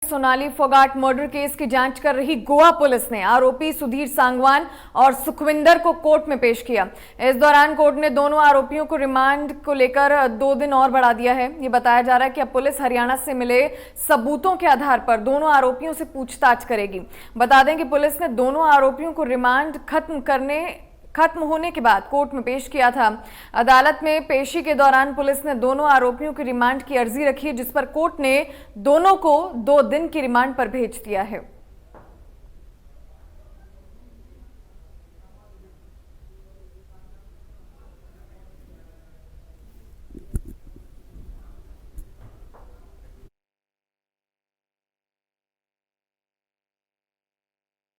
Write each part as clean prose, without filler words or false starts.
Sonali Phogat murder case की जांच कर रही गोवा पुलिस ने आरोपी सुधीर सांगवान और सुखविंदर को कोर्ट में पेश किया। इस दौरान कोर्ट ने दोनों आरोपियों को रिमांड को लेकर 2 दिन और बढ़ा दिया है। ये बताया जा रहा है कि अब पुलिस हरियाणा से मिले सबूतों के आधार पर दोनों आरोपियों से पूछताछ करेगी। बता दें कि पुलिस ने दोनों आरोपियों को रिमांड खत्म होने के बाद कोर्ट में पेश किया था। अदालत में पेशी के दौरान पुलिस ने दोनों आरोपियों की रिमांड की अर्जी रखी है, जिस पर कोर्ट ने दोनों को 2 दिन की रिमांड पर भेज दिया है।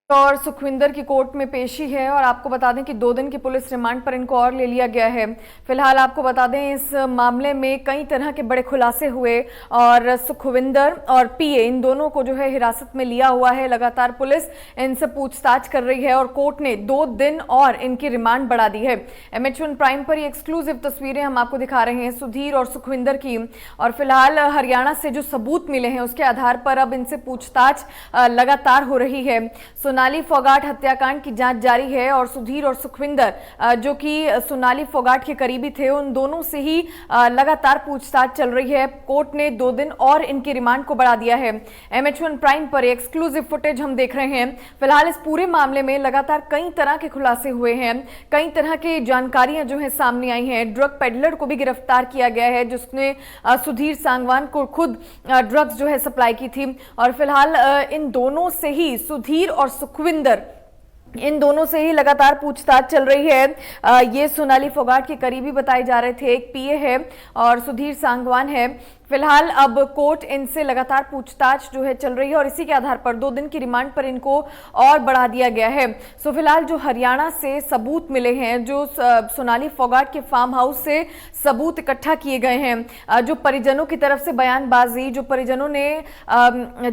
और सुखविंदर की कोर्ट में पेशी है और आपको बता दें कि 2 दिन की पुलिस रिमांड पर इनको और ले लिया गया है। फिलहाल आपको बता दें इस मामले में कई तरह के बड़े खुलासे हुए और सुखविंदर और पीए इन दोनों को जो है हिरासत में लिया हुआ है। लगातार पुलिस इनसे पूछताछ कर रही है और कोर्ट ने 2 दिन और इनकी रिमांड बढ़ा दी है। MH1 प्राइम पर ये एक्सक्लूसिव तस्वीरें हम आपको दिखा रहे हैं सुधीर और सुखविंदर की। और फिलहाल हरियाणा से जो सबूत मिले हैं उसके आधार पर अब इनसे पूछताछ लगातार हो रही है। सोनाली फोगाट हत्याकांड की जांच जारी है और सुधीर और सुखविंदर जो कि सोनाली फोगाट के करीबी थे, उन दोनों से ही लगातार पूछताछ चल रही है। कोर्ट ने 2 दिन और इनकी रिमांड को बढ़ा दिया है। MH1 प्राइम पर एक्सक्लूसिव फुटेज हम देख रहे हैं। फिलहाल इस पूरे मामले में लगातार कई तरह के खुलासे हुए हैं, कई तरह की जानकारियां जो है सामने आई हैं। ड्रग पेडलर को भी गिरफ्तार किया गया है जिसने सुधीर सांगवान को खुद ड्रग्स जो है सप्लाई की थी। और फिलहाल इन दोनों से ही सुधीर और सुखविंदर इन दोनों से ही लगातार पूछताछ चल रही है। ये सोनाली फोगाट के करीबी बताए जा रहे थे, एक पीए है और सुधीर सांगवान है। फिलहाल अब कोर्ट इनसे लगातार पूछताछ जो है चल रही है और इसी के आधार पर 2 दिन की रिमांड पर इनको और बढ़ा दिया गया है। सो फिलहाल जो हरियाणा से सबूत मिले हैं, जो सोनाली फोगाट के फार्म हाउस से सबूत इकट्ठा किए गए हैं, जो परिजनों की तरफ से बयानबाजी, जो परिजनों ने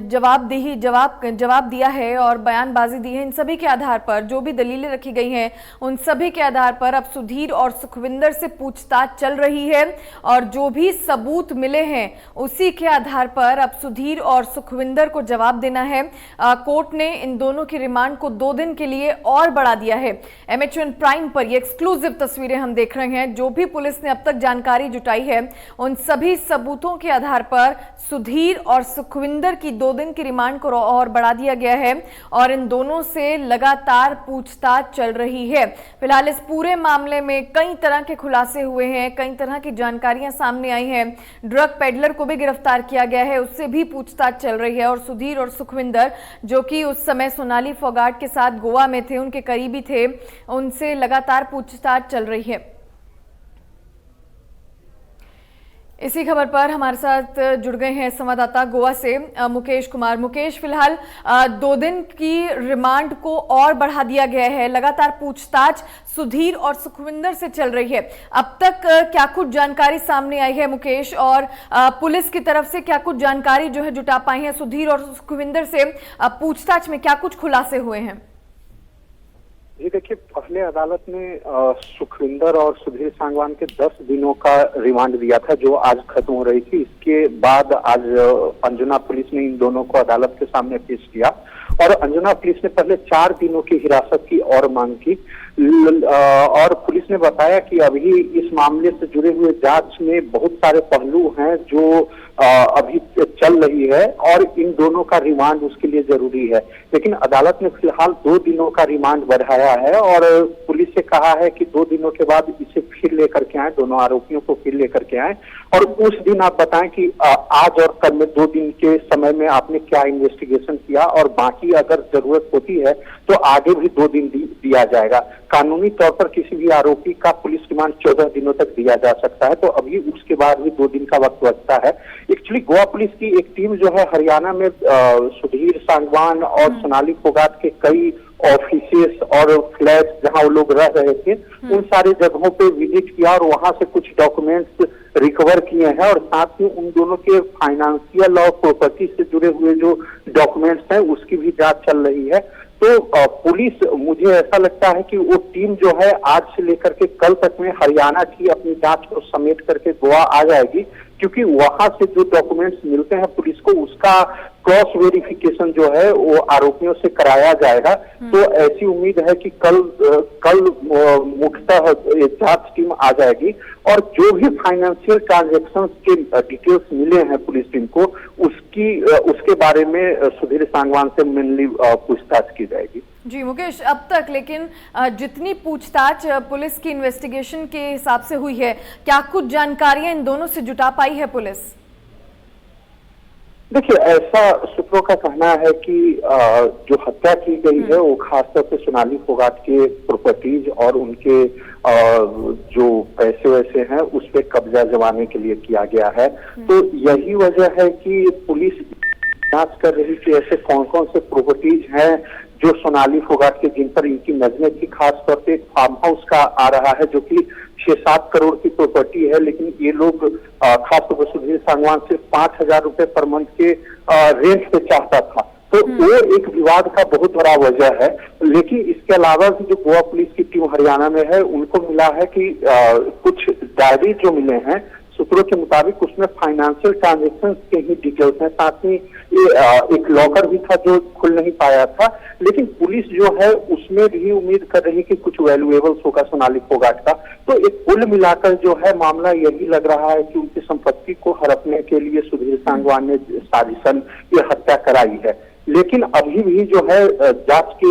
जवाब दिया है और बयानबाजी दी है, इन सभी के आधार पर जो भी दलीलें रखी गई हैं उन सभी के आधार पर अब सुधीर और सुखविंदर से पूछताछ चल रही है। और जो भी सबूत मिले हैं उसी के आधार पर अब सुधीर और सुखविंदर को जवाब देना है। कोर्ट ने इन दोनों की रिमांड को 2 दिन के लिए और बढ़ा दिया है। MH1 प्राइम पर ये एक्सक्लूसिव तस्वीरें हम देख रहे हैं। जो भी पुलिस ने अब तक जानकारी जुटाई है उन सभी सबूतों के आधार पर सुधीर और सुखविंदर की 2 दिन की रिमांड को और बढ़ा दिया गया है और इन दोनों से लगातार पूछताछ चल रही है। फिलहाल इस पूरे मामले में कई तरह के खुलासे हुए हैं, कई तरह की जानकारियां सामने आई हैं। ड्रग पेडलर को भी गिरफ्तार किया गया है, उससे भी पूछताछ चल रही है। और सुधीर और सुखविंदर जो कि उस समय सोनाली फोगाट के साथ गोवा में थे, उनके करीबी थे, उनसे लगातार पूछताछ चल रही है। इसी खबर पर हमारे साथ जुड़ गए हैं संवाददाता गोवा से मुकेश कुमार। मुकेश, फिलहाल 2 दिन की रिमांड को और बढ़ा दिया गया है। लगातार पूछताछ सुधीर और सुखविंदर से चल रही है। अब तक क्या कुछ जानकारी सामने आई है मुकेश, और पुलिस की तरफ से क्या कुछ जानकारी जो है जुटा पाई है? सुधीर और सुखविंदर से पूछताछ में क्या कुछ खुलासे हुए हैं? जी देखिए, पहले अदालत ने सुखविंदर और सुधीर सांगवान के 10 दिनों का रिमांड दिया था, जो आज खत्म हो रही थी। इसके बाद आज अंजुना पुलिस ने इन दोनों को अदालत के सामने पेश किया और अंजुना पुलिस ने पहले 4 दिनों की हिरासत की और मांग की। और पुलिस ने बताया कि अभी इस मामले से जुड़े हुए जांच में बहुत सारे पहलू हैं जो अभी चल रही है और इन दोनों का रिमांड उसके लिए जरूरी है। लेकिन अदालत ने फिलहाल 2 दिनों का रिमांड बढ़ाया है और पुलिस से कहा है कि 2 दिनों के बाद इसे फिर लेकर के आए, दोनों आरोपियों को फिर लेकर के आए और उस दिन आप बताएं कि आज और कल में 2 दिन के समय में आपने क्या इन्वेस्टिगेशन किया और बाकी अगर जरूरत होती है तो आगे भी 2 दिन दिया जाएगा। कानूनी तौर पर किसी भी आरोपी का पुलिस रिमांड 14 दिनों तक दिया जा सकता है, तो अभी उसके बाद भी 2 दिन का वक्त बचता है। एक्चुअली गोवा पुलिस की एक टीम जो है हरियाणा में सुधीर सांगवान और सोनाली फोगाट के कई ऑफिसेस और फ्लैट जहां वो लोग रह रहे थे, उन सारे जगहों पे विजिट किया और वहां से कुछ डॉक्यूमेंट्स रिकवर किए हैं और साथ ही उन दोनों के फाइनेंशियल और प्रॉपर्टी से जुड़े हुए जो डॉक्यूमेंट्स हैं उसकी भी जांच चल रही है। तो पुलिस, मुझे ऐसा लगता है कि वो टीम जो है आज से लेकर के कल तक में हरियाणा की अपनी जांच को समेट करके गोवा आ जाएगी, क्योंकि वहां से जो डॉक्यूमेंट्स मिलते हैं पुलिस को उसका क्रॉस वेरिफिकेशन जो है वो आरोपियों से कराया जाएगा। तो ऐसी उम्मीद है कि कल मुख्यतः जांच टीम आ जाएगी और जो भी फाइनेंशियल ट्रांजैक्शंस के डिटेल्स मिले हैं पुलिस टीम को उसके बारे में सुधीर सांगवान से मेनली पूछताछ की जाएगी। जी मुकेश, अब तक लेकिन जितनी पूछताछ पुलिस की इन्वेस्टिगेशन के हिसाब से हुई है, क्या कुछ जानकारियां इन दोनों से जुटा पाई है पुलिस? देखिए, ऐसा सूत्रों का कहना है कि जो हत्या की गई है वो खासतौर पे सोनाली फोगाट के प्रॉपर्टीज और उनके जो पैसे वैसे हैं उस पे कब्जा जमाने के लिए किया गया है। तो यही वजह है कि पुलिस जांच कर रही कि ऐसे कौन कौन से प्रॉपर्टीज हैं जो सोनाली फोगाट के जिन पर इनकी नजरें थी। खास तौर पे फार्म हाउस का आ रहा है जो कि 6-7 करोड़ की प्रॉपर्टी है, लेकिन ये लोग खासतौर पर सुधीर सांगवान से 5,000 रुपए पर मंथ के रेंट पे चाहता था। तो वो एक विवाद का बहुत बड़ा वजह है। लेकिन इसके अलावा भी जो गोवा पुलिस की टीम हरियाणा में है उनको मिला है कि कुछ डायरी जो मिले हैं सूत्रों के मुताबिक उसमें फाइनेंशियल ट्रांजैक्शन के ही डिटेल्स हैं। साथ ही एक लॉकर भी था जो खुल नहीं पाया था। लेकिन पुलिस जो है उसमें भी उम्मीद कर रही कि कुछ वैल्यूएबल्स होगा सोनाली फोगाट का। तो एक कुल मिलाकर जो है मामला यही लग रहा है कि उनकी संपत्ति को हड़पने के लिए सुधीर सांगवान ने साजिशन ये हत्या कराई है। लेकिन अभी भी जो है जांच के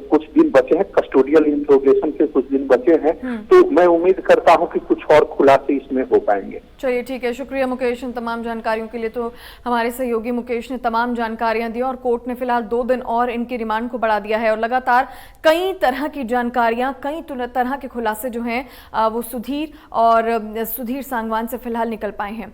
कुछ दिन बचे हैं, कस्टोडियल इंट्रोगेशन के कुछ दिन बचे हैं। तो मैं उम्मीद करता हूं कि कुछ और खुलासे इसमें हो पाएंगे। चलिए ठीक है, शुक्रिया मुकेश इन तमाम जानकारियों के लिए। तो हमारे सहयोगी मुकेश ने तमाम जानकारियां दी और कोर्ट ने फिलहाल 2 दिन और इनकी रिमांड को बढ़ा दिया है और लगातार कई तरह की जानकारियां, कई तरह के खुलासे जो हैं वो सुधीर सांगवान से फिलहाल निकल पाए हैं।